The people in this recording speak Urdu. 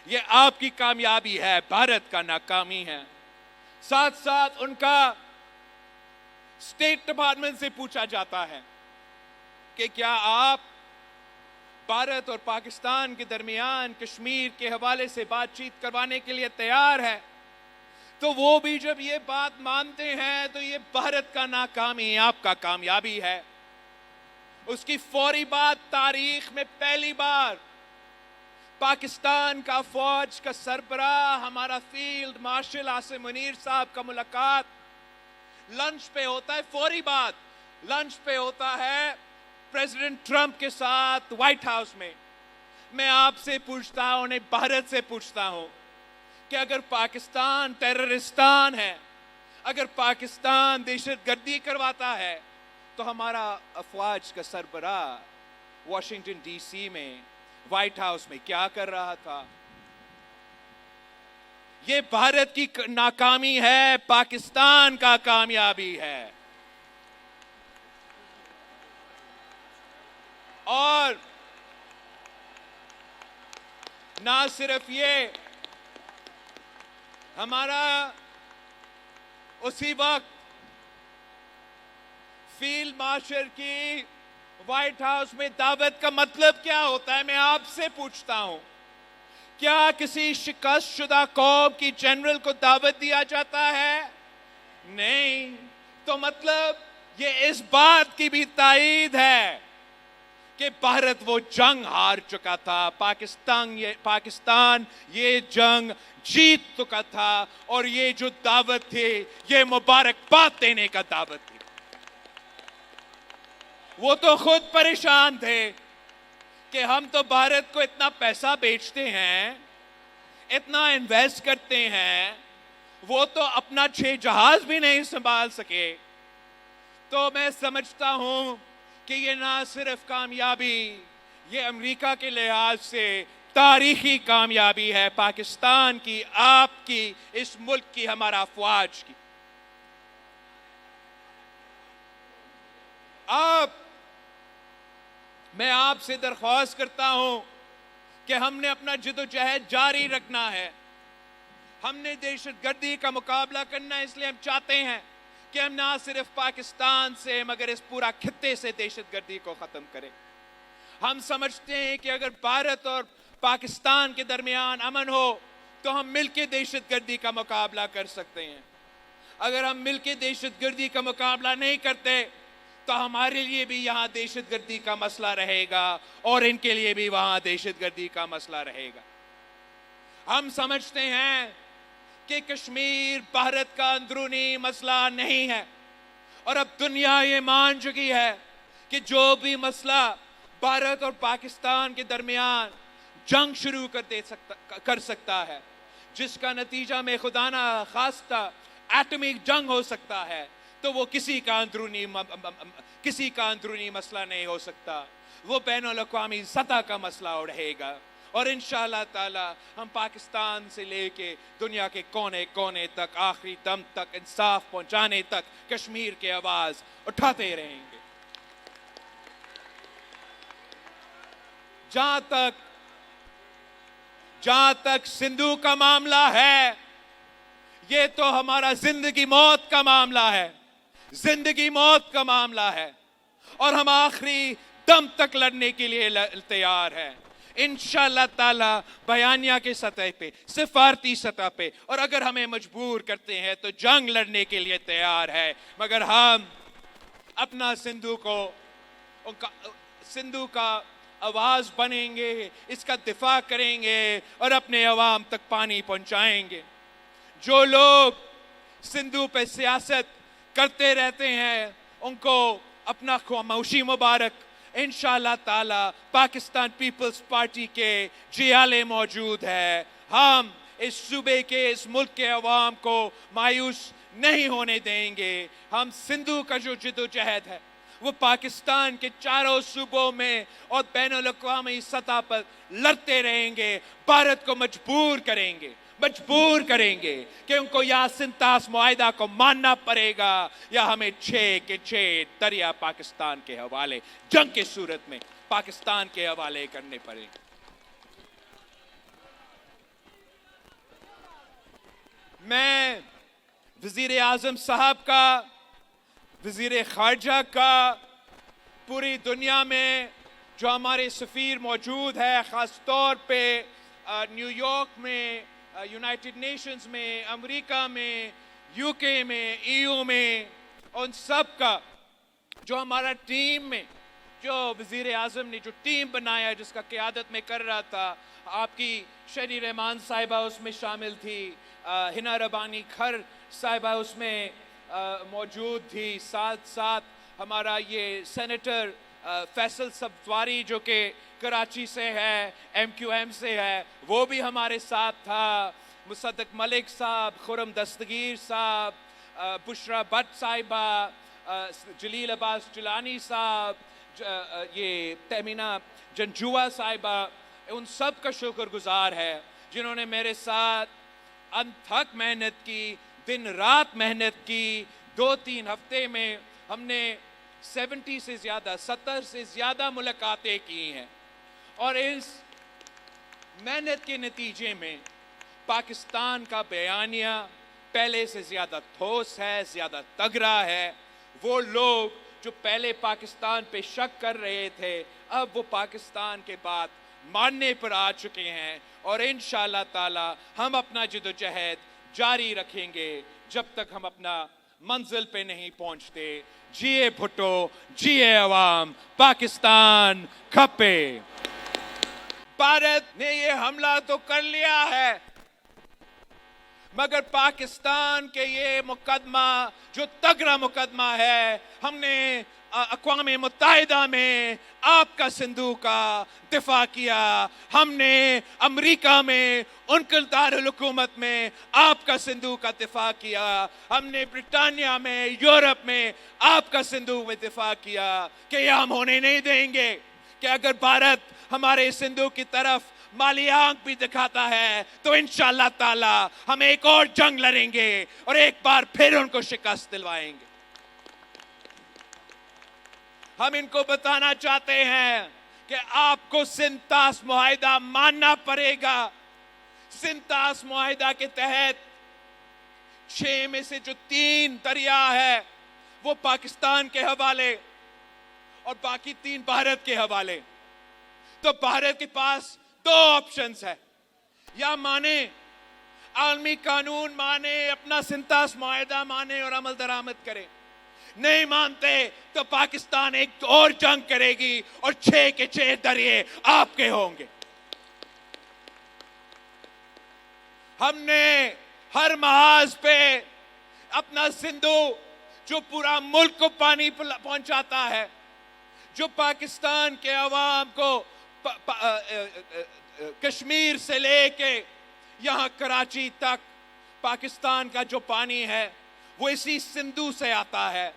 یہ آپ کی کامیابی ہے، بھارت کا ناکامی ہے۔ ساتھ ساتھ ان کا اسٹیٹ ڈپارٹمنٹ سے پوچھا جاتا ہے کہ کیا آپ بھارت اور پاکستان کے درمیان کشمیر کے حوالے سے بات چیت کروانے کے لیے تیار ہے؟ تو وہ بھی جب یہ بات مانتے ہیں تو یہ بھارت کا ناکامی آپ کا کامیابی ہے۔ اس کی فوری بعد تاریخ میں پہلی بار پاکستان کا فوج کا سربراہ ہمارا فیلڈ مارشل عاصم منیر صاحب کا ملاقات لنچ پہ ہوتا ہے، فوری بعد لنچ پہ ہوتا ہے پریزیڈنٹ ٹرمپ کے ساتھ وائٹ ہاؤس میں۔ میں آپ سے پوچھتا ہوں، انہیں بھارت سے پوچھتا ہوں کہ اگر پاکستان ٹیررستان ہے، اگر پاکستان دہشت گردی کرواتا ہے، تو ہمارا افواج کا سربراہ واشنگٹن ڈی سی میں وائٹ ہاؤس میں کیا کر رہا تھا؟ یہ بھارت کی ناکامی ہے، پاکستان کا کامیابی ہے۔ اور نہ صرف یہ، ہمارا اسی وقت فیلڈ مارشل کی وائٹ ہاؤس میں دعوت کا مطلب کیا ہوتا ہے؟ میں آپ سے پوچھتا ہوں، کیا کسی شکست شدہ قوم کی جنرل کو دعوت دیا جاتا ہے؟ نہیں۔ تو مطلب یہ اس بات کی بھی تائید ہے کہ بھارت وہ جنگ ہار چکا تھا، پاکستان یہ جنگ جیت چکا تھا، اور یہ جو دعوت تھی یہ مبارکباد دینے کا دعوت تھی۔ وہ تو خود پریشان تھے کہ ہم تو بھارت کو اتنا پیسہ بیچتے ہیں، اتنا انویسٹ کرتے ہیں، وہ تو اپنا 6 جہاز بھی نہیں سنبھال سکے۔ تو میں سمجھتا ہوں کہ یہ نہ صرف کامیابی، یہ امریکہ کے لحاظ سے تاریخی کامیابی ہے، پاکستان کی، آپ کی، اس ملک کی، ہمارا افواج کی۔ میں آپ سے درخواست کرتا ہوں کہ ہم نے اپنا جدوجہد جاری رکھنا ہے۔ ہم نے دہشت گردی کا مقابلہ کرنا ہے، اس لیے ہم چاہتے ہیں کہ ہم نہ صرف پاکستان سے مگر اس پورا خطے سے دہشت گردی کو ختم کریں۔ ہم سمجھتے ہیں کہ اگر بھارت اور پاکستان کے درمیان امن ہو تو ہم مل کے دہشت گردی کا مقابلہ کر سکتے ہیں۔ اگر ہم مل کے دہشت گردی کا مقابلہ نہیں کرتے تو ہمارے لیے بھی یہاں دہشت گردی کا مسئلہ رہے گا، اور ان کے لیے بھی وہاں دہشت گردی کا مسئلہ رہے گا۔ ہم سمجھتے ہیں کہ کشمیر بھارت کا اندرونی مسئلہ نہیں ہے، اور اب دنیا یہ مان چکی ہے کہ جو بھی مسئلہ بھارت اور پاکستان کے درمیان جنگ شروع کر سکتا ہے، جس کا نتیجہ میں خدا نہ خواستہ ایٹمی جنگ ہو سکتا ہے، تو وہ کسی کا اندرونی مسئلہ نہیں ہو سکتا، وہ بین الاقوامی سطح کا مسئلہ رہے گا۔ اور انشاءاللہ تعالی ہم پاکستان سے لے کے دنیا کے کونے کونے تک، آخری دم تک انصاف پہنچانے تک کشمیر کی آواز اٹھاتے رہیں گے۔ جہاں تک سندھو کا معاملہ ہے، یہ تو ہمارا زندگی موت کا معاملہ ہے، زندگی موت کا معاملہ ہے، اور ہم آخری دم تک لڑنے کے لیے تیار ہیں۔ انشاءاللہ تعالی بیانیہ کے سطح پہ، سفارتی سطح پہ، اور اگر ہمیں مجبور کرتے ہیں تو جنگ لڑنے کے لیے تیار ہے، مگر ہم اپنا سندھو کا آواز بنیں گے، اس کا دفاع کریں گے، اور اپنے عوام تک پانی پہنچائیں گے۔ جو لوگ سندھو پہ سیاست کرتے رہتے ہیں ان کو اپنا خاموشی مبارک۔ انشاءاللہ تعالی پاکستان پیپلز پارٹی کے جیالے موجود ہے، ہم اس صوبے کے، اس ملک کے عوام کو مایوس نہیں ہونے دیں گے۔ ہم سندھو کا جو جدوجہد ہے وہ پاکستان کے چاروں صوبوں میں اور بین الاقوامی سطح پر لڑتے رہیں گے، بھارت کو مجبور کریں گے کہ ان کو یا سنتاس معاہدہ کو ماننا پڑے گا، یا ہمیں 6 کے 6 دریا پاکستان کے حوالے، جنگ کے صورت میں پاکستان کے حوالے کرنے پڑیں گے۔ میں وزیر اعظم صاحب کا، وزیر خارجہ کا، پوری دنیا میں جو ہمارے سفیر موجود ہے، خاص طور پہ نیو یارک میں، یونائٹڈ نیشنز میں، امریکہ میں، یو کے میں، EU میں، ان سب کا جو ہمارا ٹیم میں، جو وزیر اعظم نے جو ٹیم بنایا جس کا قیادت میں کر رہا تھا، آپ کی شری رحمان صاحبہ اس میں شامل تھی، ہنا ربانی کھر صاحبہ اس میں موجود تھی، ساتھ ساتھ ہمارا یہ سینیٹر فیصل سبزواری جو کہ کراچی سے ہے، MQM سے ہے، وہ بھی ہمارے ساتھ تھا، مصدق ملک صاحب، خرم دستگیر صاحب، بشرا بٹ صاحبہ، جلیل عباس جیلانی صاحب، یہ تیمینہ جنجوعہ صاحبہ، ان سب کا شکر گزار ہے جنہوں نے میرے ساتھ انتھک محنت کی، دن رات محنت کی۔ 2-3 ہفتے میں ہم نے 70 سے زیادہ ملاقاتیں کی ہیں، اور اس محنت کے نتیجے میں پاکستان کا بیانیہ پہلے سے زیادہ ٹھوس ہے، زیادہ تگڑا ہے۔ وہ لوگ جو پہلے پاکستان پہ شک کر رہے تھے، اب وہ پاکستان کے بعد ماننے پر آ چکے ہیں، اور انشاءاللہ تعالی ہم اپنا جدوجہد جاری رکھیں گے جب تک ہم اپنا منزل پہ نہیں پہنچتے۔ جیے بھٹو، جیے عوام، پاکستان کھپے۔ بھارت نے یہ حملہ تو کر لیا ہے، مگر پاکستان کے یہ مقدمہ جو تگڑا مقدمہ ہے، ہم نے اقوام متحدہ میں آپ کا صندوق کا دفاع کیا، ہم نے امریکہ میں ان کے دارالحکومت میں آپ کا صندوق کا دفاع کیا، ہم نے برطانیہ میں، یورپ میں آپ کا صندوق میں دفاع کیا کہ یہ ہم ہونے نہیں دیں گے، کہ اگر بھارت ہمارے صندوق کی طرف مالی آنکھ بھی دکھاتا ہے تو انشاءاللہ تعالی ہم ایک اور جنگ لڑیں گے اور ایک بار پھر ان کو شکست دلوائیں گے۔ ہم ان کو بتانا چاہتے ہیں کہ آپ کو سنتاس معاہدہ ماننا پڑے گا۔ سنتاس معاہدہ کے تحت 6 میں سے جو 3 دریا ہے وہ پاکستان کے حوالے اور باقی 3 بھارت کے حوالے۔ تو بھارت کے پاس 2 آپشنز ہے، یا مانے عالمی قانون مانے، اپنا سنتاس معاہدہ مانے اور عمل درآمد کرے، نہیں مانتے تو پاکستان ایک اور جنگ کرے گی اور 6 کے 6 دریے آپ کے ہوں گے۔ ہم نے ہر محاذ پہ اپنا صندوق جو پورا ملک کو پانی پہنچاتا ہے، جو پاکستان کے عوام کو کشمیر سے لے کے یہاں کراچی تک پاکستان کا جو پانی ہے وہ اسی صندوق سے آتا ہے۔